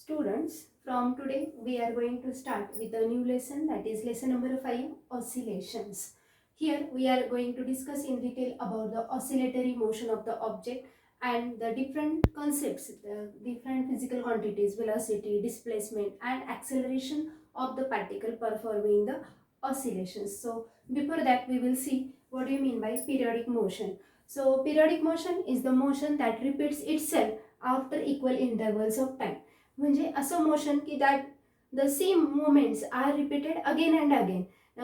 Students, from today we are going to start with a new lesson, that is lesson number 5, oscillations. Here we are going to discuss in detail about the oscillatory motion of the object and the different concepts, the different physical quantities, velocity, displacement and acceleration of the particle performing the oscillations. So before that we will see what do you mean by periodic motion. So periodic motion is the motion that repeats itself after equal intervals of time. म्हणजे असं motion की that the same movements are repeated again and again.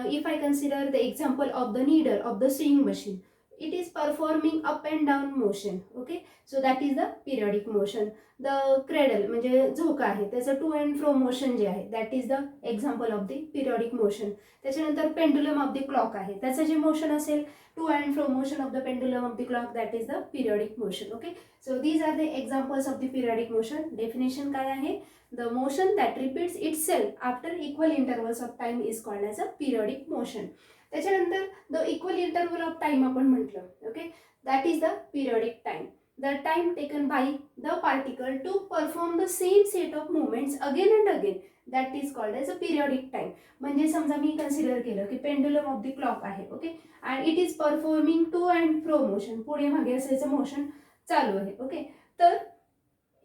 If I consider the example of the needle of the sewing machine, it is performing up and down motion. Okay, so that is the periodic motion. The cradle म्हणजे झोका आहे त्याचं to and fro motion जे आहे that is the example of the periodic motion. त्याच्यानंतर pendulum of the clock आहे त्याचं जे मोशन असेल to and fro motion of the pendulum of the clock that is the periodic motion. Okay, so these are the examples of the periodic motion. Definition काय आहे? The motion that repeats itself after equal intervals of time is called as a periodic motion. त्याच्यानंतर the equal interval of time आपण म्हटलं. Okay, that is the periodic time, the time taken by the particle to perform the same set of movements again and again that is called as a periodic time. म्हणजे समजा मी consider केलं की pendulum of the clock आहे. Okay, and it is performing to and fro motion, पुढे मागे असायचं motion चालू आहे. ओके, तर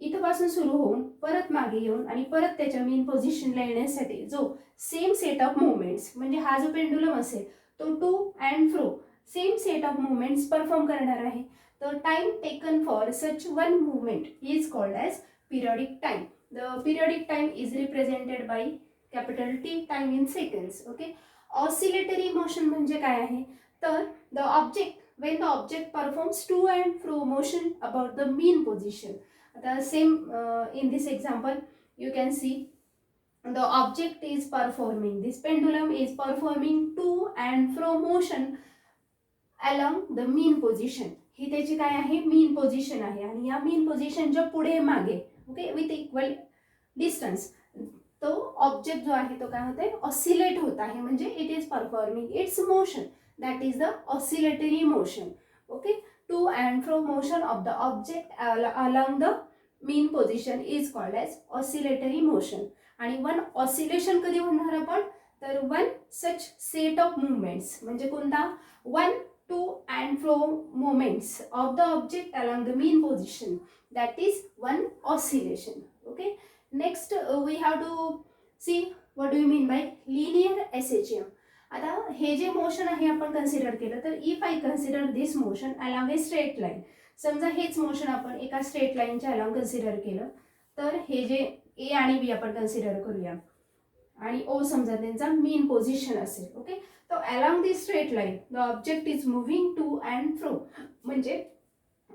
इथपासून सुरू होऊन परत मागे येऊन आणि परत त्याच्या मेन पोझिशनला येण्यासाठी जो सेम सेट ऑफ मुवमेंट्स, म्हणजे हा जो पेंडुलम असेल तो to and fro same set of movements perform करणार आहे. तर time taken for such one movement is called as periodic time. The periodic time is represented by capital T time in seconds. Okay, oscillatory motion म्हणजे काय आहे? तर the object when the object performs to and fro motion about the mean position. The same in this example you can see the object is performing, this pendulum is performing to and fro motion along the mean position. ही त्याची काय आहे? Mean position आहे आणि या मीन पोझिशनच्या पुढे मागे okay with equal distance तो object जो आहे तो काय होतोय? ऑसिलेट होत आहे, म्हणजे it is performing it's motion. That is the oscillatory motion. Okay, to and fro motion of the object along the mean position is called as oscillatory motion. आणि one oscillation कधी म्हणणार आपण? तर one such set of movements म्हणजे कोणता? one to and fro movements of the object along the mean position, that is one oscillation. Okay, next we have to see what do you mean by linear SHM. आता हे जे motion आहे आपण consider केलं तर if I consider this motion along a straight line, समजा हेच motion आपण एका स्ट्रेट लाईनच्या अलॉंग कन्सिडर केलं तर हे जे ए आणि बी आपण कन्सिडर करूया आणि ओ समजा त्यांचा मेन पोझिशन असेल. ओके, तो along this straight line the object is moving to and fro. म्हणजे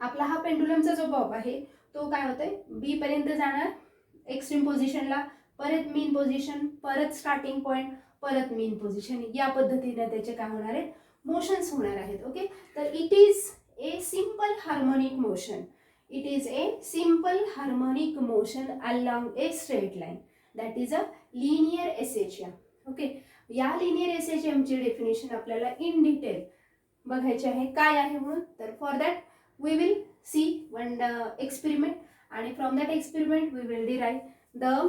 आपला हा पेंडुलमचा जो बॉब आहे तो काय होतोय? बी पर्यंत जाणार एक्स्ट्रीम पोझिशनला, परत मेन पोझिशन, परत स्टार्टिंग पॉईंट, परत मेन पोझिशन, या पद्धतीने त्याचे काय होणार आहेत? मोशन्स होणार आहेत. ओके, तर it is a simple harmonic motion. It is a simple harmonic motion along a straight line that is a linear SHM. Okay, या लिनियर एसएचएम ची डेफिनेशन आपल्याला इन डिटेल बघायची आहे काय आहे म्हणून. तर for that we will see one experiment आणि from that experiment we will derive the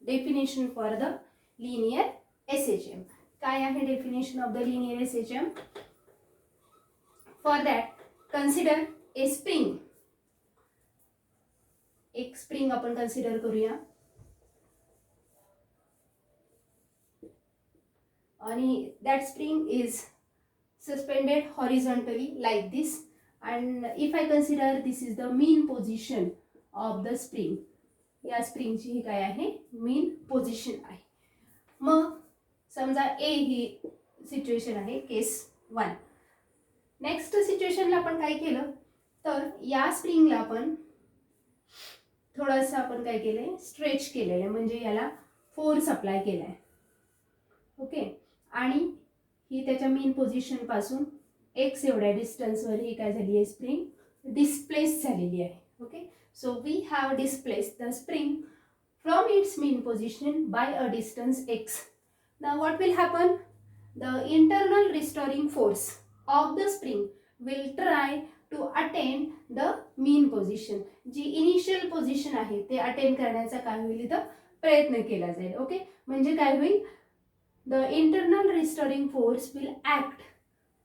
definition for the linear SHM. काय आहे definition of the linear SHM? For that consider A spring. एक स्प्रिंग आपण कन्सिडर करूया आणि that spring is suspended horizontally like this and if I consider this is the mean position of the spring. या स्प्रिंगची ही काय आहे? Mean position आहे. मग समजा ए ही सिच्युएशन आहे केस 1. नेक्स्ट सिच्युएशनला आपण काय केलं तर या स्प्रिंगला आपण थोडंसं आपण काय केलंय? स्ट्रेच केलेलं आहे, म्हणजे याला फोर्स अप्लाय केलाय. ओके, आणि ही त्याच्या मेन पोझिशन पासून एक्स एवढ्या डिस्टन्सवर ही काय झाली आहे? स्प्रिंग डिस्प्लेस झालेली आहे. Okay, so we have displace the spring from its mean position by a distance x. Now what will happen? The internal restoring force of the spring will try to attain the mean position, जी initial position आहे ते attain करण्याचा काय होईल इथं प्रयत्न केला जाईल. ओके, म्हणजे काय होईल, the internal restoring force will act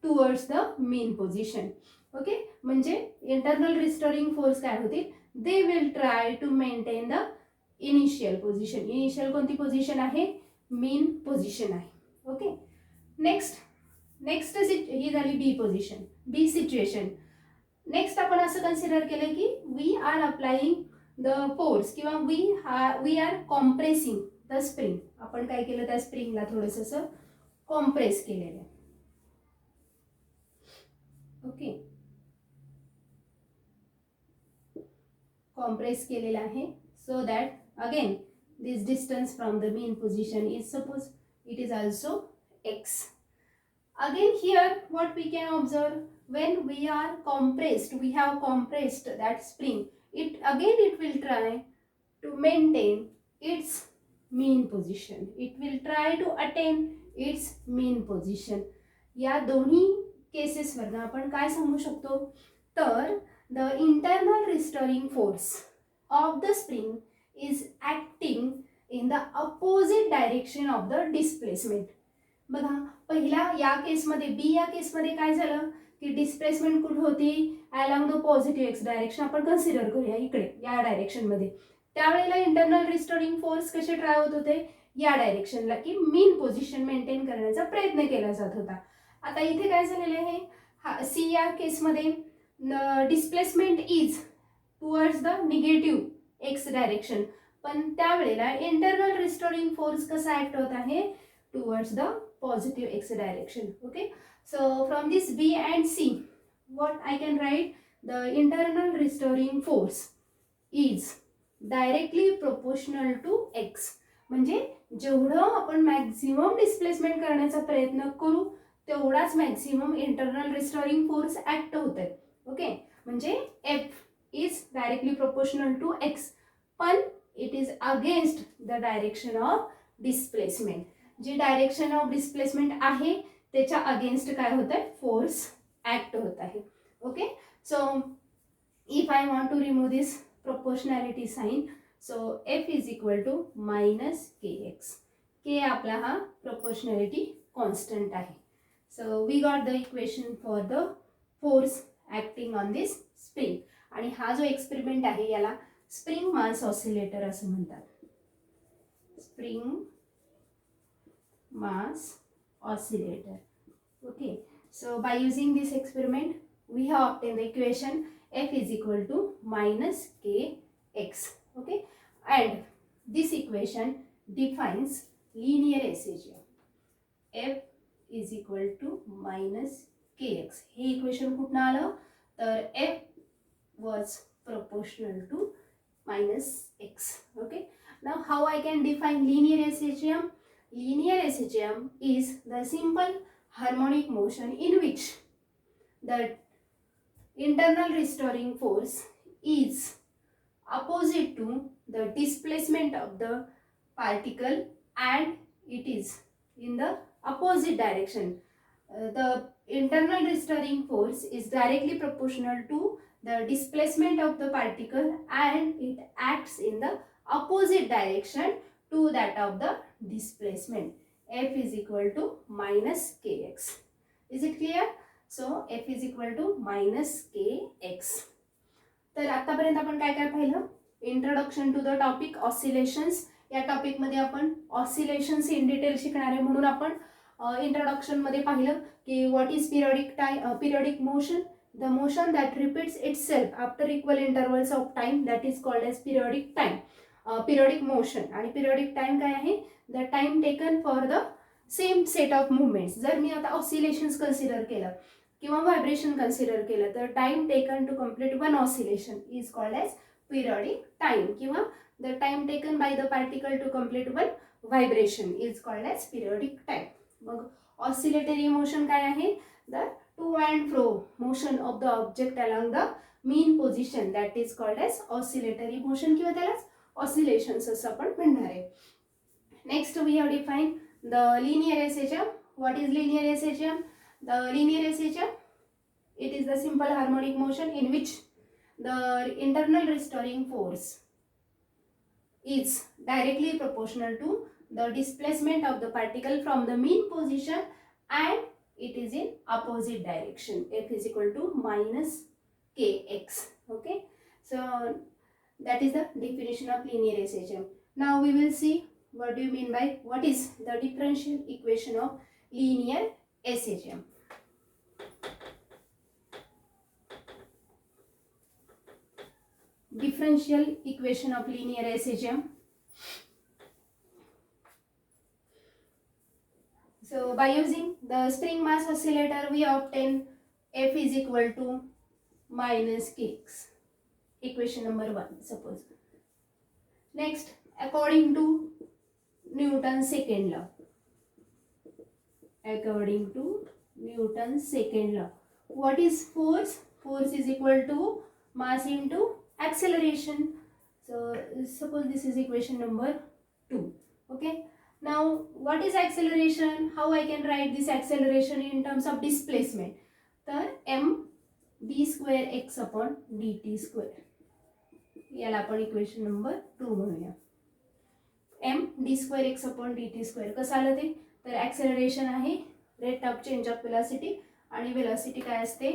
towards the mean position. Okay, म्हणजे इंटरनल रिस्टोरिंग फोर्स काय होतील, they will try to maintain the initial position. Initial कोणती पोझिशन आहे, मीन पोझिशन आहे. ओके, नेक्स्ट ही झाली B position, B situation. Next आपण असं कन्सिडर केलं की we are applying the force किंवा we are compressing the spring. आपण काय केलं, त्या स्प्रिंगला थोडंसं असं कॉम्प्रेस केलेलं आहे. ओके, कॉम्प्रेस केलेलं आहे, so that again this distance from the mean position is, suppose it is also x. Again here what we can observe, when we are compressed, we have compressed that spring, it will try to maintain its mean position, it will try to attain its mean position. या दोन्ही cases वरनं आपण काय सांगू शकतो, तर the internal restoring force of the spring is acting in the opposite direction of the displacement. बघा, पहिला या केसमध्ये, बी या केसमध्ये काय झालं की डिस्प्लेसमेंट कुठे होती, along the positive x direction आपण कन्सिडर करूया, इकडे या डायरेक्शनमध्ये. त्यावेळेला इंटरनल रिस्टोरिंग फोर्स कसे ट्राय होत होते, या डायरेक्शनला, की मीन पोझिशन मेंटेन करण्याचा प्रयत्न केला जात होता. आता इथे काय झालेलं आहे, सी या केसमध्ये displacement is towards the negative x direction, पण त्यावेळेला इंटरनल रिस्टोरिंग फोर्स कसा ऍक्ट होत आहे, towards the positive x direction. Okay, so from this B and C what I can write, the internal restoring force is directly proportional to x. म्हणजे जेवढं आपण maximum displacement करण्याचा प्रयत्न करू तेवढाच maximum internal restoring force act होत आहे. Okay, म्हणजे F is directly proportional to x, पण it is against the direction of displacement. जी डायरेक्शन ऑफ डिस्प्लेसमेंट आहे त्याच्या अगेन्स्ट काय होत आहे, फोर्स ऍक्ट होत आहे. Okay, so if I want to remove this proportionality sign, so F is equal to minus K X. K आपला हा प्रोपोर्शनॅलिटी कॉन्स्टंट आहे. So we got the equation for the force acting on this spring. आणि हा जो experiment आहे याला spring mass oscillator असं म्हणतात. Spring mass oscillator. Okay, so by using this experiment we have obtained the equation F is equal to minus kx. Okay, and this equation defines linear SHM. F is equal to minus kx. हे equation कुठून आलं, तर F was proportional to minus x. Okay, now how I can define linear SHM? Linear SHM is the simple harmonic motion in which the internal restoring force is opposite to the displacement of the particle and it is in the opposite direction. The internal restoring force is directly proportional to the displacement of the particle and it acts in the opposite direction to that of the displacement. F is equal to minus kx. Is it clear? So F is equal to minus kx. तर आतापर्यंत आपण काय काय पाहिलं, introduction to the topic oscillations. या topic मध्ये आपण oscillations in detail शिकणार आहे, म्हणून आपण इंट्रोडक्शन मध्ये पाहिलं की what is periodic motion, the motion that repeats itself after equal intervals of time, that is called as periodic time, periodic motion. आणि पिरियडिक टाइम काय आहे, the time taken for the same set of movements. जर मी आता oscillations consider केलं किंवा vibration consider केलं तर time taken to complete one oscillation is called as periodic time, किंवा the time taken by the particle to complete one vibration is called as periodic time. मग oscillatory motion काय आहे, the to and fro motion of the object along the mean position, that is called as oscillatory motion किंवा त्यालाच oscillations असं आपण म्हणणार आहे. Next we have define the linear SHM. What is linear SHM? The linear SHM, it is the simple harmonic motion in which the internal restoring force is directly proportional to the displacement of the particle from the mean position and it is in opposite direction. F is equal to minus kx. Okay, so that is the definition of linear SHM. Now we will see what do you mean by what is the differential equation of linear SHM. Differential equation of linear SHM. So by using the spring mass oscillator we obtain F is equal to minus kx. Equation number 1 suppose. Next, according to Newton's second law. According to Newton's second law. What is force? Force is equal to mass into acceleration. So suppose this is equation number 2. Okay. Now what is acceleration? How I can write this acceleration in terms of displacement? तर m d square x upon dt square. याला आपण equation number 2 म्हणूया. m d square x upon dt square कसं आलं ते? तर acceleration आहे rate of change of velocity आणि वेलोसिटी काय असते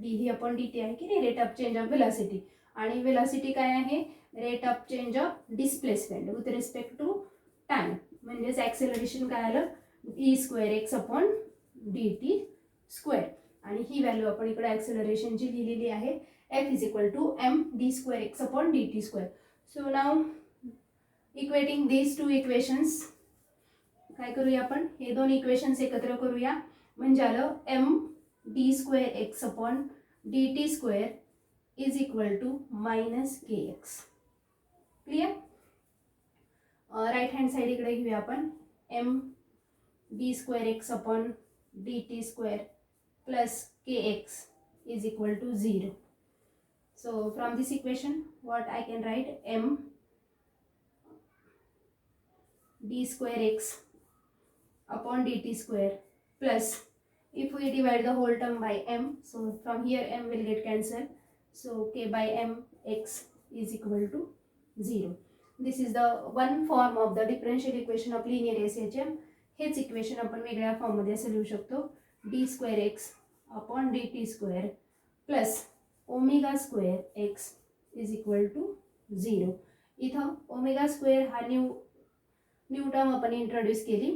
d ही अपॉन dt आहे की नाही rate of change of velocity आणि वेलोसिटी काय आहे rate of change of displacement with respect to time म्हणजेच ॲक्सेलरेशन काय आलं d square x upon dt square आणि ही व्हॅल्यू आपण इकडे ॲक्सेलरेशनची लिहिलेली आहे f is equal to m d square x upon dt square. So now equating these two equations काय करूया आपण हे दोन इक्वेशन्स एकत्र करूया म्हणजे आलं m d square x upon dt square is equal to minus kx. Clear. Right hand side इकडे घेऊया आपण m d square x upon dt square plus kx is equal to 0. So from this equation what I can write m d square x upon dt square plus if we divide the whole term by m, so from here m will get cancelled, so k by m x is equal to 0. This is the one form of the differential equation of linear SHM. हेच equation आपण वेगळ्या form मध्ये असं लिहू शकतो d square x upon dt square plus omega square x is equal to 0. इथं omega square हा new term आपण इंट्रोड्यूस केली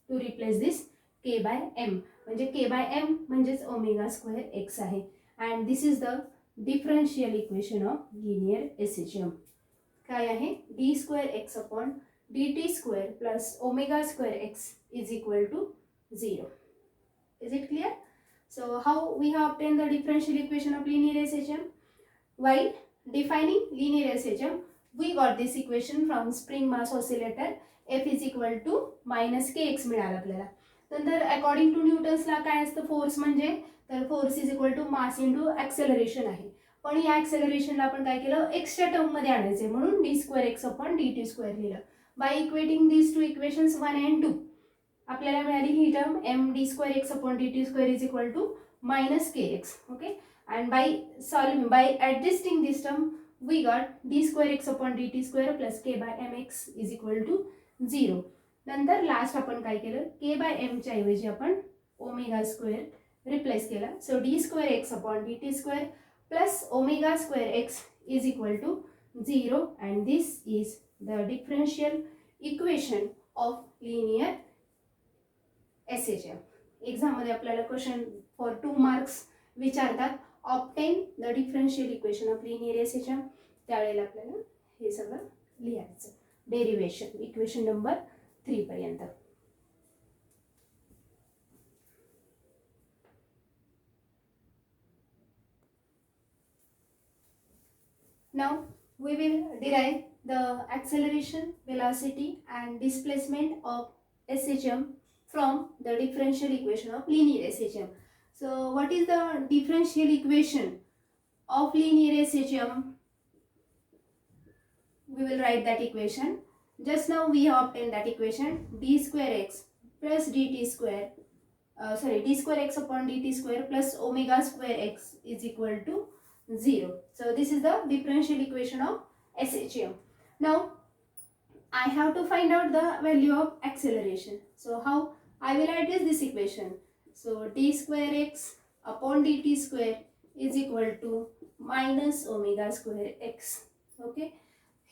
to replace this k by m म्हणजे के बाय एम म्हणजेच ओमेगा स्क्वेअर एक्स आहे and this is the differential equation of linear SHM. काय आहे d square x upon D T square plus omega square x is equal to 0. Is it clear? So how we have obtained the differential equation of linear SHM? While defining linear SHM, we got this equation from spring mass oscillator F is equal to minus kx मिळालं आपल्याला. नंतर according to Newton's ला काय असतं force म्हणजे तर force is equal to mass into acceleration आहे. पण या ॲक्सेलरेशनला आपण काय केलं एक्सच्या टर्ममध्ये आणायचे म्हणून D square x upon D T square लिहिलं. By equating these two equations 1 and 2 आपल्याला मिळाली ही term M D square x upon D T square is equal to minus kx. Okay, and by adjusting this term we got d square x upon dt square plus k by mx is equal to 0. नंतर last आपण काय केलं k by m च्या ऐवजी आपण omega square replace केला. So d square x upon dt square plus omega square x is equal to 0 and this is the differential equation of linear SHM. Exam मध्ये आपल्याला question for 2 marks विचारतात obtain the differential equation of linear SHM. त्यावेळेला आपल्याला हे सगळं लिहायचं derivation equation number 3 पर्यंत. Now we will derive the acceleration, velocity and displacement of SHM from the differential equation of linear SHM. So what is the differential equation of linear SHM? We will write that equation. Just now we have obtained that equation d square x plus dt square d square x upon dt square plus omega square x is equal to 0. So this is the differential equation of SHM. Now I have to find out the value of acceleration. So how I will address this equation? So d square x upon dt square is equal to minus omega square x. Okay,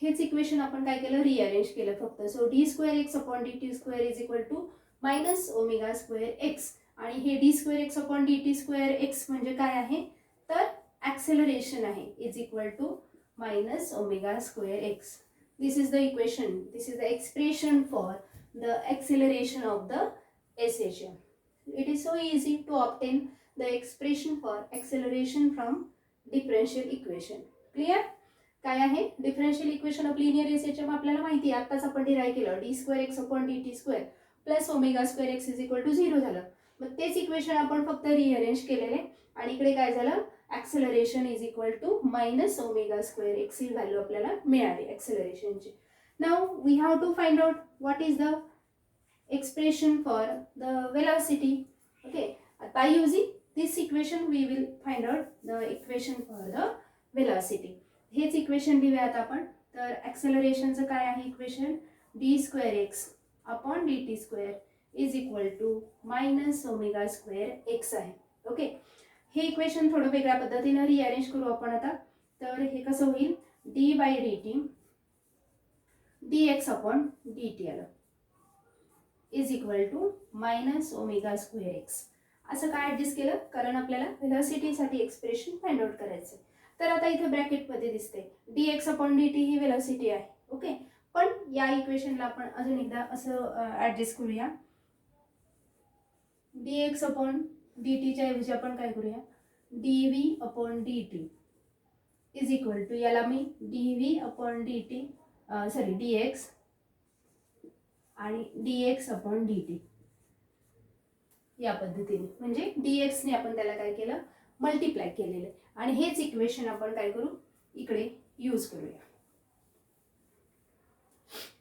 हेच equation आपण काय केलं, rearrange केलं फक्त. So d square x upon D T square is equal to minus omega square x. आणि हे d square x upon D T square x म्हणजे काय आहे, तर ॲक्सेलरेशन आहे, is equal to minus omega square x. This is the equation, this is the expression for the acceleration of the SHM. It is so easy to obtain the expression for acceleration from differential equation. Clear? काय आहे, differential equation of linear SHM आपल्याला माहिती आहे, आताच आपण derive केलं. D square x upon D T square plus omega square x is equal to 0 झालं. मग तेच इक्वेशन आपण फक्त रिअरेंज केलेले आणि इकडे काय झालं, acceleration is equal to minus omega square X ही व्हॅल्यू आपल्याला मिळाली ॲक्सेलरेशनची. Now we have to find out what is the expression for the velocity. Okay, by using this equation we will find out the equation for the velocity. हेच equation लिहूयात आपण. तर ॲक्सेलरेशनचं काय आहे equation, d square x upon D T square is equal to minus omega square x आहे. Okay, हे equation थोडं वेगळ्या पद्धतीनं रिअरेंज करू आपण आता. तर हे कसं होईल, D by D T D x upon D T आलं is equal to minus omega square X. असं काय ॲडजस्ट केलं, कारण आपल्याला व्हेलॉसिटीसाठी एक्सप्रेशन फाइंड आउट करायचं. तर आता इथे ब्रॅकेटमध्ये दिसते D x upon D T ही व्हेलॉसिटी आहे. ओके, पण या इक्वेशनला आपण अजून एकदा असं ॲडजस्ट करूया. डी एक्स अपॉन डी टीच्या ऐवजी आपण काय करूया, D V upon D T is equal to, याला मी D V upon D T sorry D X आणि D x upon D T या पद्धतीने, म्हणजे डी एक्सने आपण त्याला काय केलं, मल्टिप्लाय केलेलं. आणि हेच इक्वेशन आपण काय करू, इकडे यूज करूया.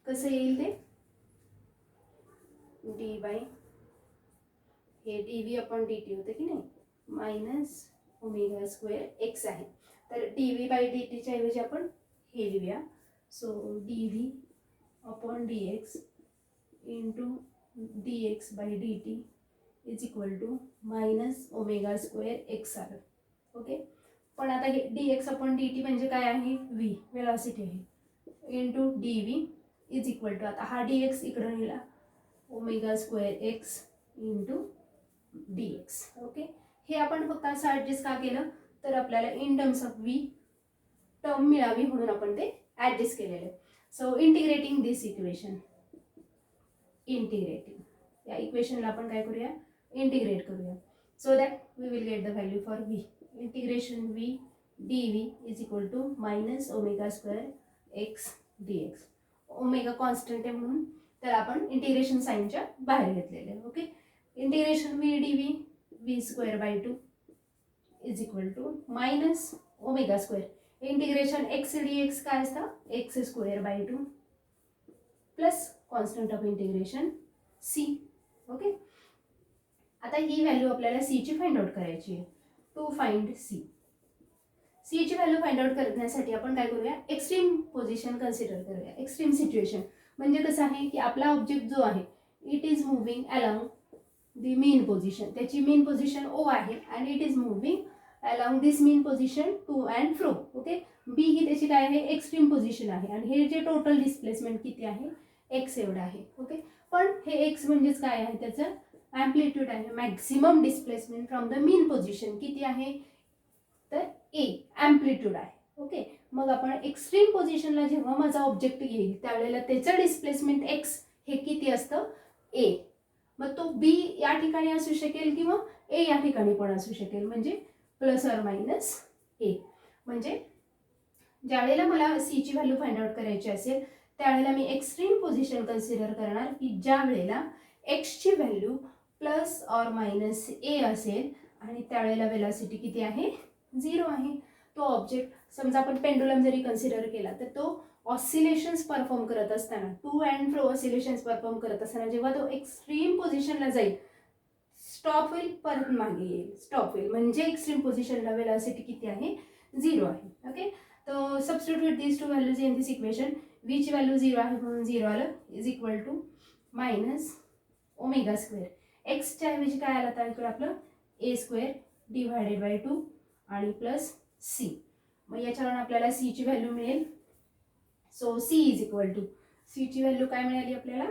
कसं येईल ते, डी बाय हे D V upon D T होतं की नाही, मायनस ओमेगा स्क्वेअर एक्स आहे. तर डी व्ही बाय डी टीच्या ऐवजी आपण हे लिहूया. So d V upon d x into d x by D T is equal to minus omega square x आलं. ओके, पण आता हे d x upon D T म्हणजे काय आहे, व्ही वेलॉसिटी आहे, into d v is equal to, आता हा डी एक्स इकडं नेला, omega square x into d x. Okay, हे आपण फक्त असं ॲडजस्ट का केलं, तर आपल्याला in terms of V term मिळावी म्हणून आपण ते ॲडजस्ट केलेलं आहे. So integrating this equation, integrating या इक्वेशनला आपण काय करूया, इंटिग्रेट करूया. So that we will get the value for v. Integration v d v is equal to minus omega square x d x. Omega constant आहे म्हणून तर आपण इंटिग्रेशन साईनच्या बाहेर घेतलेले आहे. Okay, integration v d v v square by two is equal to minus omega square, integration x d x काय असतं, x square by two plus constant of integration C. Okay, आता ही व्हॅल्यू आपल्याला सीची फाइंड आउट करायची आहे. To find C, सीची value find out करण्यासाठी आपण काय करूया, एक्स्ट्रीम पोझिशन कन्सिडर करूया. एक्स्ट्रीम सिच्युएशन म्हणजे कसं आहे की आपला ऑब्जेक्ट जो आहे it is moving along the mean position, त्याची मीन पोझिशन ओ आहे आणि it is moving along this mean position to and fro. Okay, बी ही त्याची काय आहे, एक्स्ट्रीम पोझिशन आहे आणि हे जे टोटल डिस्प्लेसमेंट किती आहे, एक्स एवढं आहे. ओके, पण हे एक्स म्हणजेच काय आहे, त्याचं ॲम्प्लिट्यूड आहे. Maximum displacement from the mean position किती आहे, तर ए ॲम्प्लिट्यूड आहे. ओके, मग आपण एक्स्ट्रीम पोझिशनला जेव्हा माझा ऑब्जेक्ट येईल त्यावेळेला त्याचं डिस्प्लेसमेंट एक्स हे किती असतं, ए. मग तो बी या ठिकाणी असू शकेल किंवा ए या ठिकाणी पण असू शकेल, म्हणजे प्लस ऑर मायनस ए. म्हणजे ज्यावेळेला मला सीची व्हॅल्यू फाइंड आउट करायची असेल त्यावेळेला मी एक्स्ट्रीम पोझिशन कन्सिडर करणार की ज्या वेळेला एक्सची व्हॅल्यू प्लस ऑर मायनस ए असेल आणि त्यावेळेला वेलॉसिटी किती आहे, 0 आहे. तो ऑब्जेक्ट समजा आपण पेंडुलम जरी कन्सिडर केला तर तो ऑसिलेशन्स परफॉर्म करत असताना, to and fro oscillations perform करत असताना जेव्हा तो एक्स्ट्रीम पोझिशनला जाईल स्टॉप होईल, परत मागे येईल, स्टॉप होईल, म्हणजे एक्स्ट्रीम पोझिशनला वेलॉसिटी किती आहे, 0 आहे. Okay, to substitute this two values in this equation. v ची व्हॅल्यू 0 आहे म्हणून 0 आलं, is equal to minus omega square. एक्सच्या ऐवजी काय आलं आता इकडे आपलं ए स्क्वेअर डिव्हायडेड बाय 2 आणि प्लस सी. मग याच्यावरून आपल्याला सी ची व्हॅल्यू मिळेल. So C is equal to, C ची व्हॅल्यू काय मिळाली आपल्याला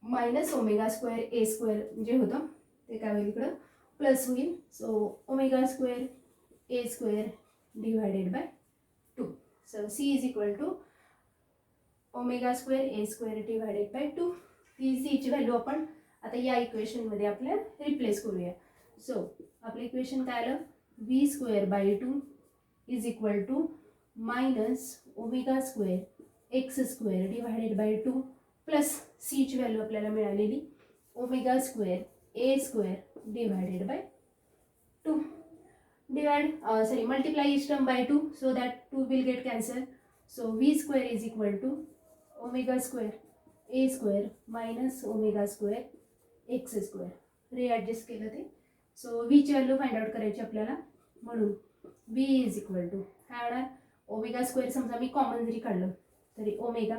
minus omega square a square जे होतं ते काय होईल इकडं प्लस होईल. So omega square a square divided by 2. So C is equal to omega square a square divided by 2. ही सीची व्हॅल्यू आपण आता या इक्वेशनमध्ये आपल्या रिप्लेस करूया. सो आपलं इक्वेशन काय आलं v square by 2 is equal to minus omega square x square divided by 2 plus सीची व्हॅल्यू आपल्याला मिळालेली omega square a square divided by 2. Multiply each term by 2 so that 2 will get cancelled. So v square is equal to omega square a square minus omega square x square. Readjust केलं ते. So v ची value find out करायची आपल्याला, म्हणून v is equal to काय होणार omega square समजा मी common जरी काढलं तरी omega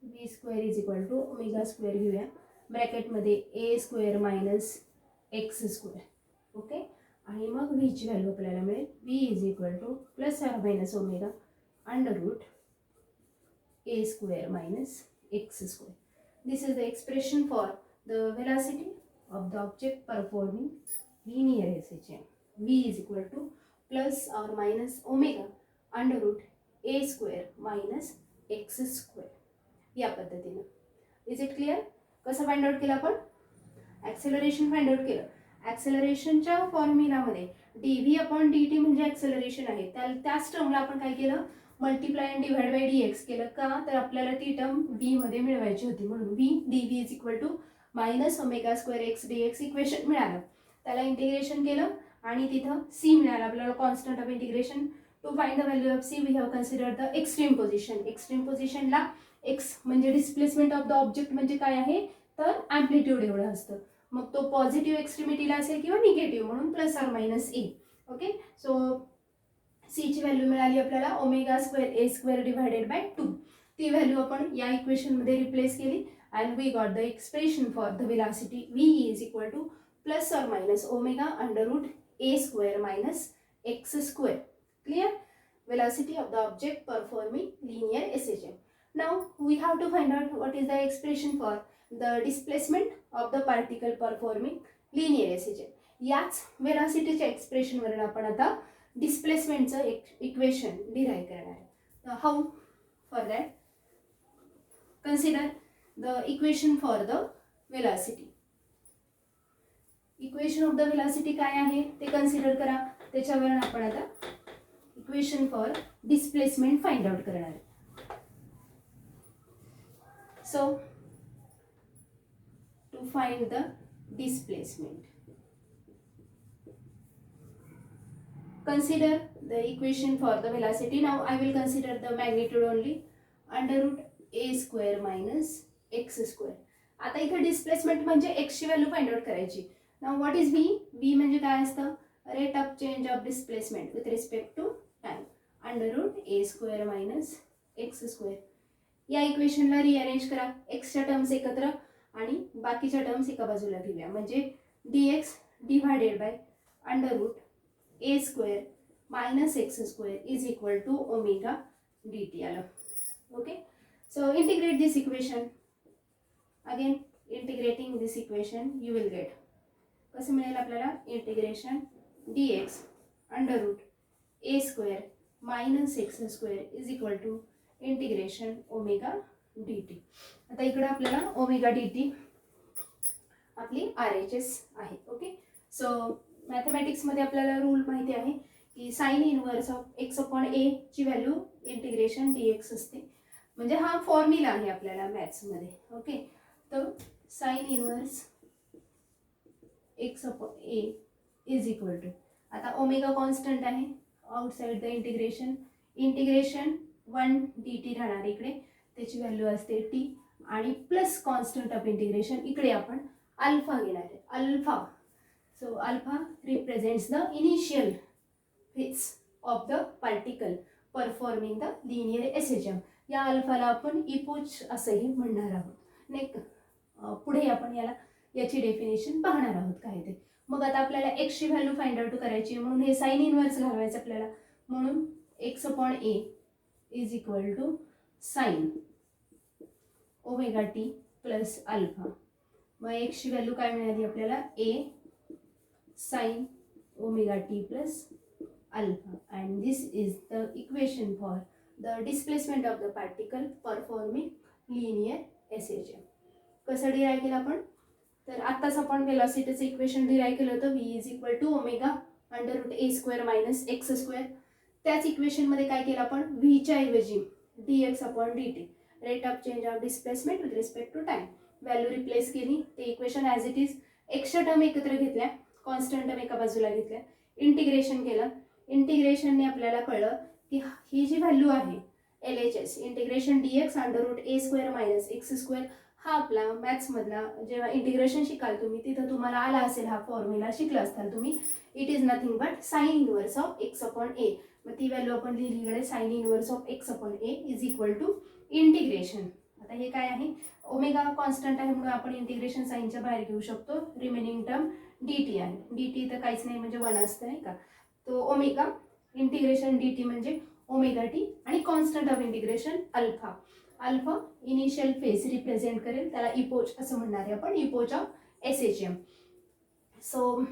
v square is equal to omega square घेऊया ब्रॅकेटमध्ये A square minus x square. Okay, आणि मग v ची व्हॅल्यू आपल्याला मिळेल v is equal to plus or minus omega under root A square minus x square. This is the expression for the velocity of the object performing linear SHM. V is equal to plus or minus omega under root a square minus x square. या पद्धतीने. Is it clear? कसं find out केलं आपण acceleration find out केलं. ॲक्सेलरेशनच्या फॉर्म्युलामध्ये dv upon dt म्हणजे acceleration आहे. त्याच टर्मला आपण काय केलं multiply and divide by dx केलं का तर आपल्याला ती टर्म v मध्ये मिळवायची होती, म्हणून v dv is equal to minus omega square x d x equation मिळालं. त्याला इंटिग्रेशन केलं आणि तिथं सी मिळालं आपल्याला constant of integration. To find the value of C we have consider the extreme position. Extreme पोझिशनला एक्स म्हणजे displacement of the object म्हणजे काय आहे तर ॲम्प्लिट्यूड एवढं असतं. मग तो पॉझिटिव्ह एक्स्ट्रीमिटीला असेल किंवा निगेटिव्ह म्हणून plus or minus A. Okay, so सीची व्हॅल्यू मिळाली आपल्याला omega square a square divided by 2. ती व्हॅल्यू आपण या इक्वेशनमध्ये रिप्लेस केली and we got the expression for the velocity v is equal to plus or minus omega under root a square minus x square. Clear? Velocity of the object performing linear SHM. Now we have to find out what is the expression for the displacement of the particle performing linear SHM. याच velocityच्या expression वरून आपण आता displacementचं equation derive करणार आहे. Now how? For that consider the equation for the velocity. Equation of the velocity काय आहे ते consider करा. त्याच्यावरून आपण आता equation for displacement find out करणार आहे. So to find the displacement consider the equation for the velocity. Now I will consider the magnitude only under root a square minus x square. आता इथे displacement म्हणजे एक्सची value find out करायची. Now what is v? V म्हणजे काय असतं rate of change of displacement with respect to time under root A square minus x square. या इक्वेशनला रिअरेंज करा. एक्सच्या टर्म्स एकत्र आणि बाकीच्या टर्म्स एका बाजूला घेऊया म्हणजे D X divided by under root A square minus x square is equal to omega D T आलं. Okay, so integrate this equation. Again integrating this equation you will get कसं मिळेल आपल्याला integration dx under root A square minus x square is equal to integration omega D T. आता इकडं आपल्याला omega D T आपली R H S आहे. Okay, so मॅथमॅटिक्समध्ये आपल्याला रूल माहिती आहे की sine inverse of X upon A ची व्हॅल्यू इंटिग्रेशन डी एक्स असते. म्हणजे हा फॉर्म्युला आहे आपल्याला मॅथ्समध्ये. ओके, तर sine inverse x upon A is equal to आता ओमेगा कॉन्स्टंट आहे outside the integration. Integration 1 d t राहणार इकडे, त्याची व्हॅल्यू असते टी आणि प्लस कॉन्स्टंट ऑफ इंटिग्रेशन इकडे आपण अल्फा घेणार आहे. Alpha, so alpha represents the initial phase of the particle performing the linear SHM. या अल्फाला आपण इपोच असंही म्हणणार आहोत. पुढे आपण याची डेफिनेशन पाहणार आहोत काय ते. मग आता आपल्याला एक्सची व्हॅल्यू फाइंड आउट करायची म्हणून हे साइन इनव्हर्स घालवायचं आपल्याला. म्हणून X upon A is equal to sine omega T plus alpha. मग एक्सची व्हॅल्यू काय मिळाली आपल्याला, A sine omega T plus alpha. And this is the equation for the displacement of the particle performing linear SHM. कसं derive केलं आपण, तर आत्ताच आपण वेलॉसिटीचं इक्वेशन डिराईव्ह केलं होतं, v is equal to omega under root A square minus x square. त्याच इक्वेशनमध्ये काय केलं आपण, व्हीच्या ऐवजी d x upon D t rate of change of displacement with respect to time value replace केली. ते इक्वेशन ॲज इट इज एक्सच्या टर्म एकत्र घेतल्या, कॉन्स्टंट टर्म एका बाजूला घेतल्या, इंटिग्रेशन केलं. इंटिग्रेशनने आपल्याला कळलं की ही जी व्हॅल्यू आहे L H S integration D X under root ए स्क्वेअर मायनस एक्स स्क्वेअर हा आपला मॅथ्समधला जेव्हा इंटिग्रेशन शिकाल तुम्ही तिथं तुम्हाला आला असेल, हा फॉर्म्युला शिकला असताल तुम्ही. It is nothing but sine inverse of X upon A. मग ती व्हॅल्यू आपण लिहिली इकडे, sine inverse of X upon A is equal to integration. आता हे काय आहे, ओमेगा कॉन्स्टंट आहे म्हणून आपण इंटिग्रेशन साइनच्या बाहेर घेऊ शकतो. रिमेनिंग टर्म डी टी आहे, डी टी तर काहीच नाही म्हणजे 1 असतं नाही का. तो ओमेगा इंटिग्रेशन डी टी म्हणजे ओमेगा टी आणि constant of integration alpha. Alpha initial phase represent करेल, त्याला इपोच असं म्हणणार आहे आपण, epoch of SHM. So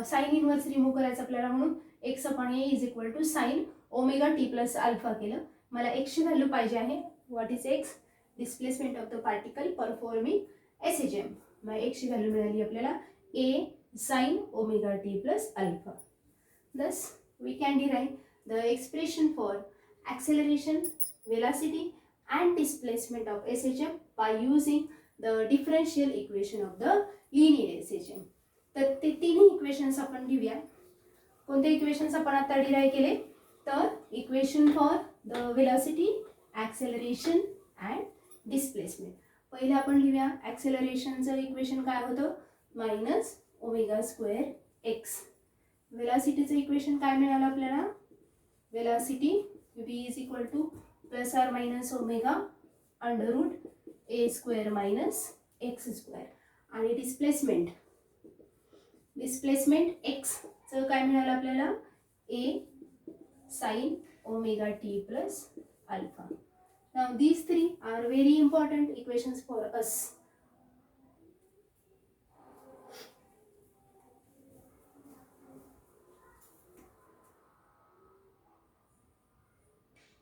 sine inverse remove करायचं आपल्याला म्हणून X upon A is equal to sine omega T plus alpha केलं. मला एक्सची व्हॅल्यू पाहिजे आहे, what is X, displacement of the particle performing SHM. मग एक्सची व्हॅल्यू मिळाली आपल्याला A sine omega T plus alpha. Thus, we can derive the expression for acceleration, velocity and displacement of SHM by using the differential equation of the linear SHM. तर ते तिन्ही equations आपण लिहूया. कोणते इक्वेशन्स आपण आता डिराईव्ह केले, तर equation for the velocity, acceleration and displacement. पहिले आपण लिहूया ॲक्सेलरेशनचं इक्वेशन काय होतं, मायनस ओमेगा स्क्वेअर एक्स. वेलॉसिटीचं इक्वेशन काय मिळालं आपल्याला, velocity V is equal to plus or minus omega under root A square minus x square. आणि डिस्प्लेसमेंट एक्सचं काय मिळालं आपल्याला, A sine omega T plus alpha. Now these three are very important equations for us.